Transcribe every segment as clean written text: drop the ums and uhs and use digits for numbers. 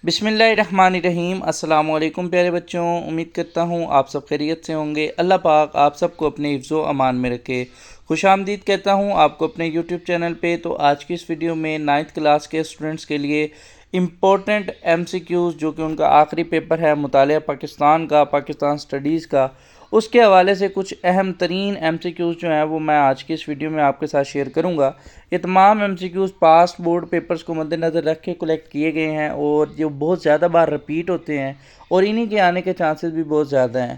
بسم اللہ الرحمن الرحیم۔ السلام علیکم پیارے بچوں، امید کرتا ہوں آپ سب خیریت سے ہوں گے۔ اللہ پاک آپ سب کو اپنے حفظ و امان میں رکھے۔ خوش آمدید کہتا ہوں آپ کو اپنے یوٹیوب چینل پہ۔ تو آج کی اس ویڈیو میں 9th کلاس کے اسٹوڈنٹس کے لیے امپورٹنٹ MCQs جو کہ ان کا آخری پیپر ہے مطالعہ پاکستان کا، پاکستان سٹڈیز کا، اس کے حوالے سے کچھ اہم ترین MCQs جو ہیں وہ میں آج کی اس ویڈیو میں آپ کے ساتھ شیئر کروں گا۔ یہ تمام MCQs پاسٹ بورڈ پیپرز کو مد نظر رکھ کے کلیکٹ کیے گئے ہیں اور جو بہت زیادہ بار رپیٹ ہوتے ہیں اور انہی کے آنے کے چانسز بھی بہت زیادہ ہیں۔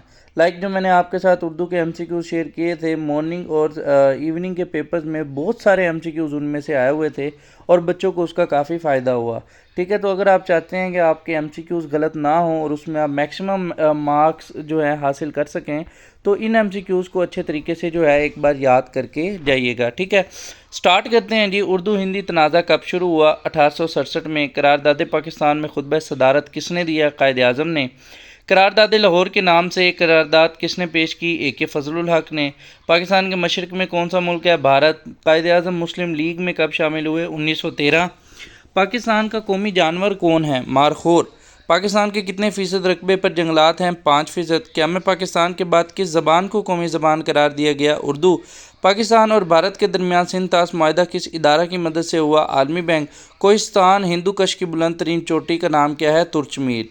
جو میں نے آپ کے ساتھ اردو کے MCQs شیئر کیے تھے مارننگ اور ایوننگ کے پیپرز میں، بہت سارے MCQs ان میں سے آئے ہوئے تھے اور بچوں کو اس کا کافی فائدہ ہوا۔ ٹھیک ہے، تو اگر آپ چاہتے ہیں کہ آپ کے MCQs غلط نہ ہوں اور اس میں آپ میکسیمم مارکس جو ہے حاصل کر سکیں تو ان MCQs کو اچھے طریقے سے جو ہے ایک بار یاد کر کے جائیے گا۔ ٹھیک ہے، سٹارٹ کرتے ہیں جی۔ اردو ہندی تنازع کب شروع ہوا؟ 1867 میں۔ قرارداد پاکستان میں خطبہ صدارت کس نے دیا؟ قائد اعظم نے۔ قرارداد لاہور کے نام سے قرارداد کس نے پیش کی؟ AK فضل الحق نے۔ پاکستان کے مشرق میں کون سا ملک ہے؟ بھارت۔ قائد اعظم مسلم لیگ میں کب شامل ہوئے؟ 1913۔ پاکستان کا قومی جانور کون ہے؟ مارخور۔ پاکستان کے کتنے فیصد رقبے پر جنگلات ہیں؟ 5%۔ قیام پاکستان کے بعد کس زبان کو قومی زبان قرار دیا گیا؟ اردو۔ پاکستان اور بھارت کے درمیان سندھ طاس معاہدہ کس ادارہ کی مدد سے ہوا؟ عالمی بینک۔ کوہستان ہندو کش کی بلند ترین چوٹی کا نام کیا ہے؟ ترچمیر۔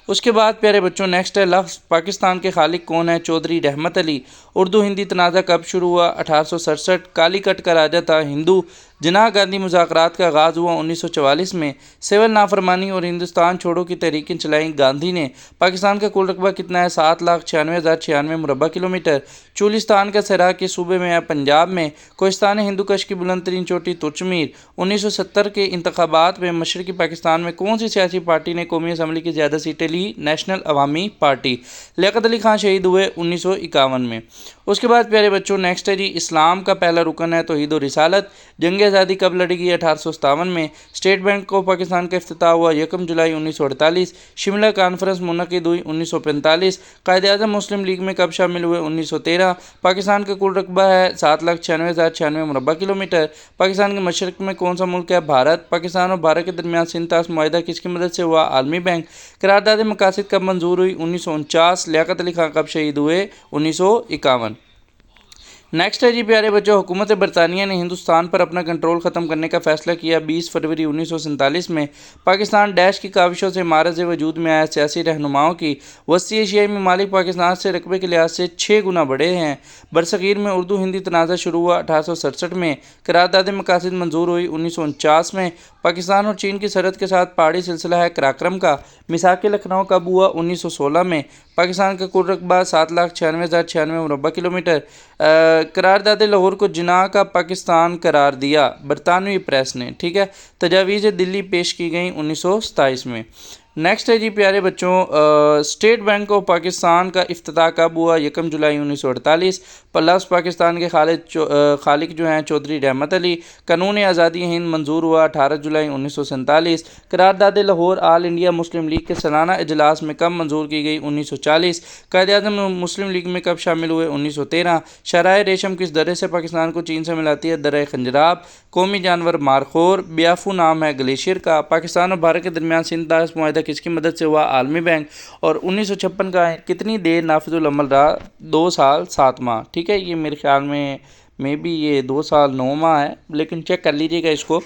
اس کے بعد پیارے بچوں نیکسٹ ہے لفظ پاکستان کے خالق کون ہے؟ چودھری رحمت علی۔ اردو ہندی تنازع کب شروع ہوا؟ 1867۔ کالی کٹ کا راجہ تھا ہندو۔ جناح گاندھی مذاکرات کا آغاز ہوا 1944 میں۔ سول نافرمانی اور ہندوستان چھوڑو کی تحریکیں چلائیں گاندھی نے۔ پاکستان کا کل رقبہ کتنا ہے؟ 7,96,096 مربع کلومیٹر۔ چولستان کا صحرا کس صوبے میں ہے؟ پنجاب میں۔ کوہستان ہندو کش کی بلند ترین چوٹی؟ ترچمیر۔ 1970 کے انتخابات میں مشرقی پاکستان میں کون سی سیاسی پارٹی نے قومی اسمبلی کی زیادہ سیٹیں لی؟ نیشنل عوامی پارٹی۔ لیاقت علی خان شہید ہوئے 1951 میں۔ اس کے بعد پیارے بچوں نیکسٹ ہے جی اسلام کا پہلا رکن ہے توحید و رسالت۔ جنگ آزادی کب لڑی گئی؟ 1857 میں۔ اسٹیٹ بینک آف پاکستان کا افتتاح ہوا 1 جولائی 1948۔ شملہ کانفرنس منعقد ہوئی 1945۔ قائد اعظم مسلم لیگ میں کب شامل ہوئے؟ 1913۔ پاکستان کا کل رقبہ ہے 7,96,096 مربع کلومیٹر۔ پاکستان کے مشرق میں کون سا ملک ہے؟ بھارت۔ پاکستان اور بھارت کے درمیان سندھ طاس معاہدہ کس کی مدد سے ہوا؟ عالمی بینک۔ قرارداد مقاصد کب منظور ہوئی؟ 1949۔ لیاقت علی خان کب شہید ہوئے؟ 1951۔ نیکسٹ ہے جی پیارے بچوں حکومت برطانیہ نے ہندوستان پر اپنا کنٹرول ختم کرنے کا فیصلہ کیا 20 فروری 1947 میں۔ پاکستان ڈیش کی کاوشوں سے معرض وجود میں آیا سیاسی رہنماؤں کی وسطی ایشیائی ممالک پاکستان سے رقبے کے لحاظ سے 6 گنا بڑے ہیں۔ برصغیر میں اردو ہندی تنازع شروع ہوا 1867 میں۔ قرارداد مقاصد منظور ہوئی 1949 میں۔ پاکستان اور چین کی سرحد کے ساتھ پہاڑی سلسلہ ہے قراقرم کا۔ میثاق لکھنؤ کب ہوا؟ 1916 میں۔ پاکستان کا کل رقبہ 7,96,096 مربع کلومیٹر۔ قرارداد لاہور کو جناح کا پاکستان قرار دیا برطانوی پریس نے۔ ٹھیک ہے، تجاویز دلی پیش کی گئیں 1927 میں۔ نیکسٹ ہے جی پیارے بچوں اسٹیٹ بینک آف پاکستان کا افتتاح کب ہوا؟ 1 جولائی 1948۔ لفظ پاکستان کے خالق جو ہیں چودھری رحمت علی۔ قانون آزادی ہند منظور ہوا 18 جولائی 1947۔ قرارداد لاہور آل انڈیا مسلم لیگ کے سالانہ اجلاس میں کب منظور کی گئی؟ 1940۔ قائد اعظم مسلم لیگ میں کب شامل ہوئے؟ 1913۔ شاہراہ ریشم کس درے سے پاکستان کو چین سے ملاتی ہے؟ درہ خنجراب۔ قومی جانور مارخور۔ بیافو نام ہے گلیشیئر کا۔ پاکستان اور بھارت کے درمیان سندھ طاس معاہدہ کس کی مدد سے ہوا؟ عالمی بینک۔ اور 1956 کا کتنی دیر نافذ العمل رہا؟ 2 سال 7 ماہ۔ ٹھیک ہے، یہ میرے خیال میں بھی یہ 2 سال 9 ماہ ہے، لیکن چیک کر لیجیے گا اس کو۔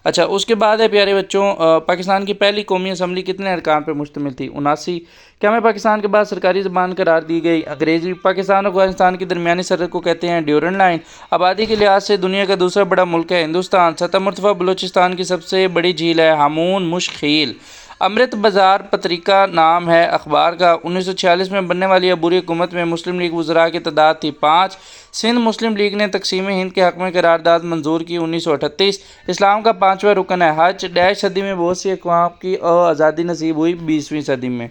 اچھا، اس کے بعد ہے پیارے بچوں پاکستان کی پہلی قومی اسمبلی کتنے ارکان پر مشتمل تھی؟ 79۔ قیام پاکستان کے بعد سرکاری زبان قرار دی گئی انگریزی۔ پاکستان اور افغانستان کی درمیانی سرحد کو کہتے ہیں ڈیورنڈ لائن۔ آبادی کے لحاظ سے دنیا کا دوسرا بڑا ملک ہے ہندوستان۔ سطح مرتفع بلوچستان کی سب سے بڑی جھیل ہے ہامون مشخیل۔ امرت بازار پتریکا نام ہے اخبار کا۔ 1946 میں بننے والی عبوری حکومت میں مسلم لیگ وزراء کی تعداد تھی 5۔ سندھ مسلم لیگ نے تقسیم ہند کے حق میں قرارداد منظور کی 1938۔ اسلام کا 5واں رکن ہے حج۔ ڈیش صدی میں بہت سی اقوام کی آزادی نصیب ہوئی 20ویں صدی میں۔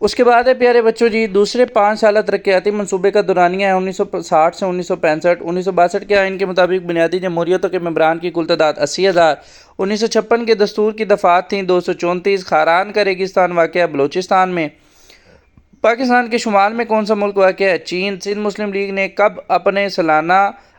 اس کے بعد ہے پیارے بچوں جی دوسرے 5 سالہ ترقیاتی منصوبے کا دورانیہ ہے 1960 سے 1965۔ 1962 کے آئین کے مطابق بنیادی جمہوریتوں کے ممبران کی کل تعداد 80,000۔ 1956 کے دستور کی دفعات تھیں 234۔ خاران کا ریگستان واقع ہے بلوچستان میں۔ پاکستان کے شمال میں کون سا ملک واقع ہے؟ چین۔ سندھ مسلم لیگ نے کب اپنے سالانہ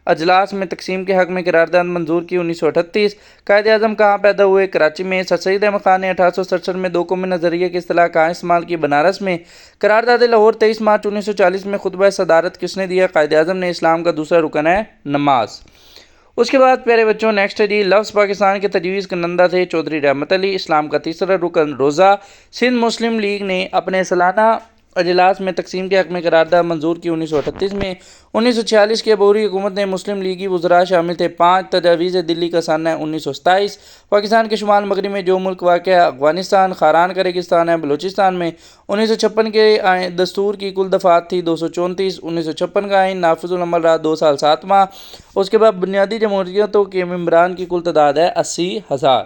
اجلاس میں تقسیم کے حق میں قرارداد منظور کی؟ 1938۔ قائد اعظم کہاں پیدا ہوئے؟ کراچی میں۔ سر سید احمد خان نے 1867 میں دو قومی نظریے کی اصطلاح کہاں استعمال کی؟ بنارس میں۔ قرارداد لاہور 23 مارچ 1940 میں خطبہ صدارت کس نے دیا؟ قائد اعظم نے۔ اسلام کا دوسرا رکن ہے نماز۔ اس کے بعد پیارے بچوں نیکسٹ ہے جی، لفظ پاکستان کے تجویز کنندہ تھے چودھری رحمت علی۔ اسلام کا تیسرا رکن روزہ۔ سندھ مسلم لیگ نے اپنے سالانہ اجلاس میں تقسیم کے حق میں قرارداد منظور کی 1938 میں۔ 1946 کی عبوری حکومت نے مسلم لیگی وزراء شامل تھے 5۔ تجاویز دلی کا سن ہے 1927۔ پاکستان کے شمال مغرب میں جو ملک واقع ہے؟ افغانستان۔ خاران کا ریگستان ہے بلوچستان میں۔ 1956 کے دستور کی کل دفعات تھی 234۔ 1956 کا آئین نافذ العمل رہا 2 سال 7 ماہ۔ اس کے بعد بنیادی جمہوریتوں کے ممبران کی کل تعداد ہے 80,000۔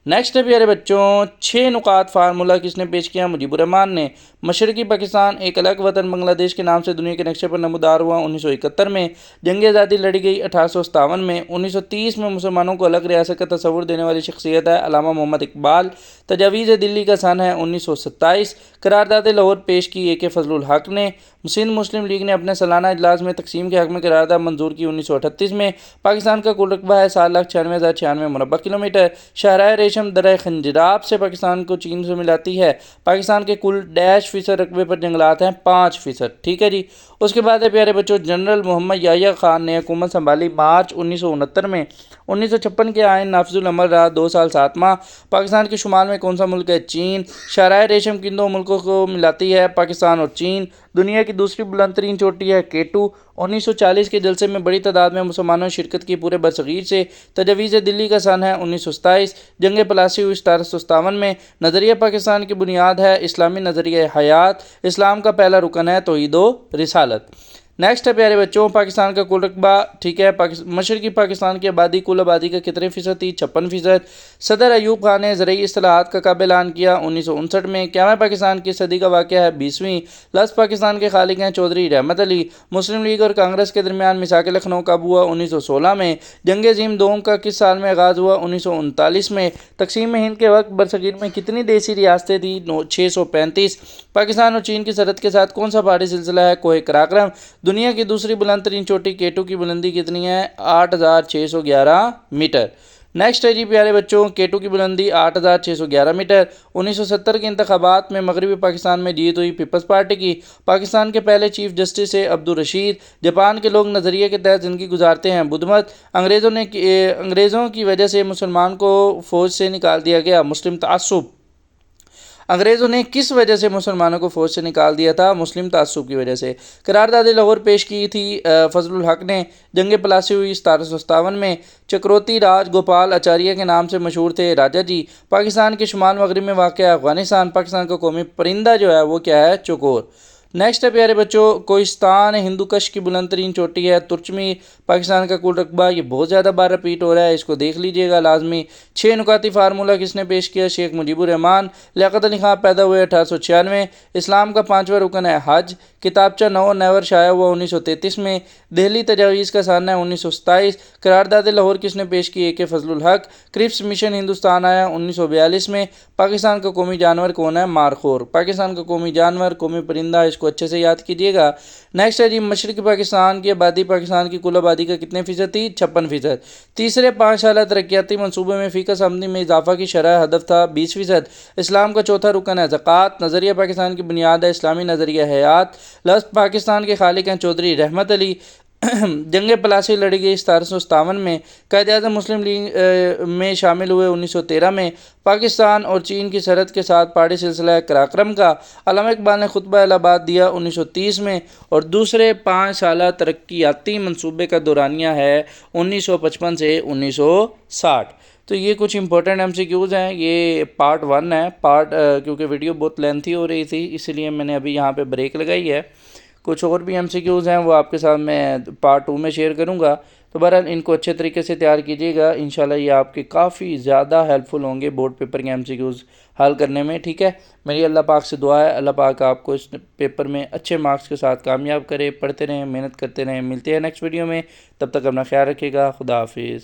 نیکسٹ ہے پیارے بچوں 6 نکات فارمولہ کس نے پیش کیا؟ مجیب الرحمان نے۔ مشرقی پاکستان ایک الگ وطن بنگلہ دیش کے نام سے دنیا کے نقشے پر نمودار ہوا 1971 میں۔ جنگ آزادی لڑی گئی 1857 میں۔ 1930 میں مسلمانوں کو الگ ریاست کا تصور دینے والی شخصیت ہے علامہ محمد اقبال۔ تجاویز دلی کا سن ہے 1927۔ قرارداد لاہور پیش کی اے کے فضل الحق نے۔ سندھ مسلم لیگ نے اپنے سالانہ اجلاس میں تقسیم کے حق میں قرارداد منظور کی 1938 میں۔ پاکستان کا کل رقبہ ہے 7,96,096 مربع کلومیٹر۔ شاہراہ ریشم درہ خنجراب سے پاکستان کو چین سے ملاتی ہے۔ پاکستان کے کل -% رقبے پر جنگلات ہیں 5%۔ ٹھیک ہے جی۔ اس کے بعد ہے پیارے بچوں جنرل محمد یحییٰ خان نے حکومت سنبھالی مارچ 1969 میں۔ 1956 کے آئین نافذ العمل رہا 2 سال 7 ماہ۔ پاکستان کے شمال میں کون سا ملک ہے؟ چین۔ شاہراہ ریشم کن دو ملکوں کو ملاتی ہے؟ پاکستان اور چین۔ دنیا کی دوسری بلند ترین چوٹی ہے کیٹو۔ 1940 کے جلسے میں بڑی تعداد میں مسلمانوں نے شرکت کی پورے برصغیر سے۔ تجاویز دلی کا سن ہے 1927۔ جنگ پلاسی ہوئی 1757 میں۔ نظریہ پاکستان کی بنیاد ہے اسلامی نظریہ حیات۔ اسلام کا پہلا رکن ہے توحید و رسالت۔ نیکسٹ ہے پیارے بچوں پاکستان کا کل رقبہ۔ ٹھیک ہے، مشرقی پاکستان کی آبادی کل آبادی کا کتنے فیصد تھی؟ 56%۔ صدر ایوب خان نے زرعی اصلاحات کا کب اعلان کیا؟ 1959 میں۔ قیام پاکستان کی صدی کا واقعہ ہے 20ویں۔ لفظ پاکستان کے خالق ہیں چودھری رحمت علی۔ مسلم لیگ اور کانگریس کے درمیان میثاق لکھنؤ کب ہوا؟ 1916 میں۔ جنگ عظیم دوم کا کس سال میں آغاز ہوا؟ 1939 میں۔ تقسیم ہند کے وقت برصغیر میں کتنی دیسی ریاستیں تھیں؟ 635۔ پاکستان اور چین کی سرحد کے ساتھ کون سا پہاڑی سلسلہ ہے؟ کوہ قراقرم۔ دنیا کی دوسری بلند ترین چوٹی کیٹو کی بلندی کتنی ہے؟ 8,611 میٹر۔ نیکسٹ ہے جی پیارے بچوں کیٹو کی بلندی 8,611 میٹر۔ 1970 کے انتخابات میں مغربی پاکستان میں جیت ہوئی پیپلز پارٹی کی۔ پاکستان کے پہلے چیف جسٹس سے عبدالرشید۔ جاپان کے لوگ نظریے کے تحت زندگی گزارتے ہیں بدھ مت۔ انگریزوں کی وجہ سے مسلمان کو فوج سے نکال دیا گیا مسلم تعصب۔ انگریزوں نے کس وجہ سے مسلمانوں کو فوج سے نکال دیا تھا؟ مسلم تعصب کی وجہ سے۔ قرارداد لاہور پیش کی تھی فضل الحق نے۔ جنگ پلاسی ہوئی 1757 میں۔ چکروتی راج گوپال آچاریہ کے نام سے مشہور تھے راجا جی۔ پاکستان کے شمال مغرب میں واقع ہے افغانستان۔ پاکستان کا قومی پرندہ جو ہے وہ کیا ہے؟ چکور۔ نیکسٹ ہے پیارے بچوں کوہستان ہندو کش کی بلند ترین چوٹی ہے ترچمیر۔ پاکستان کا کل رقبہ یہ بہت زیادہ بار رپیٹ ہو رہا ہے، اس کو دیکھ لیجئے گا لازمی۔ 6 نکاتی فارمولہ کس نے پیش کیا؟ شیخ مجیب الرحمان۔ لیاقت علی خان پیدا ہوئے 1896۔ اسلام کا 5واں رکن ہے حج۔ کتابچہ نو نیور شائع ہوا 1933 میں۔ دہلی تجاویز کا سن ہے 1927۔ قرارداد لاہور کس نے پیش کی؟ اے کے فضل الحق۔ کرپس مشن ہندوستان آیا 1942 میں۔ پاکستان کا قومی جانور کون ہے؟ مارخور۔ پاکستان کا قومی جانور قومی پرندہ، اس کو اچھے سے یاد کیجیے گا۔ نیکسٹ ہے جی مشرقی پاکستان کی آبادی پاکستان کی کل آبادی کا کتنے فیصد تھی؟ 56%۔ تیسرے 5 سالہ ترقیاتی منصوبے میں فی کس آمدنی میں اضافہ کی شرح ہدف تھا 20%۔ اسلام کا چوتھا رکن ہے زکوٰۃ۔ نظریہ پاکستان کی بنیاد ہے اسلامی نظریہ حیات۔ لفظ پاکستان کے خالق ہیں چودھری رحمت علی۔ جنگ پلاسی لڑی گئی 1757 میں۔ قائد اعظم مسلم لیگ میں شامل ہوئے 1913 میں۔ پاکستان اور چین کی سرحد کے ساتھ پہاڑی سلسلہ قراقرم کا علامہ اقبال نے خطبہ الہ آباد دیا 1930 میں، اور دوسرے 5 سالہ ترقیاتی منصوبے کا دورانیہ ہے 1955 سے 1960۔ تو یہ کچھ امپورٹنٹ MCQs ہیں، یہ پارٹ 1 ہے۔ کیونکہ ویڈیو بہت لینتھی ہو رہی تھی اس لیے میں نے ابھی یہاں پہ بریک لگائی ہے۔ کچھ اور بھی MCQs ہیں وہ آپ کے ساتھ میں پارٹ 2 میں شیئر کروں گا۔ تو بہرحال ان کو اچھے طریقے سے تیار کیجیے گا، انشاءاللہ یہ آپ کے کافی زیادہ ہیلپ فل ہوں گے بورڈ پیپر کے MCQs حل کرنے میں، ٹھیک ہے۔ میری اللہ پاک سے دعا ہے اللہ پاک آپ کو اس پیپر میں اچھے مارکس کے ساتھ کامیاب کرے۔ پڑھتے رہیں، محنت کرتے رہیں۔ ملتے ہیں نیکسٹ ویڈیو میں، تب تک اپنا خیال رکھیے گا۔ خدا حافظ۔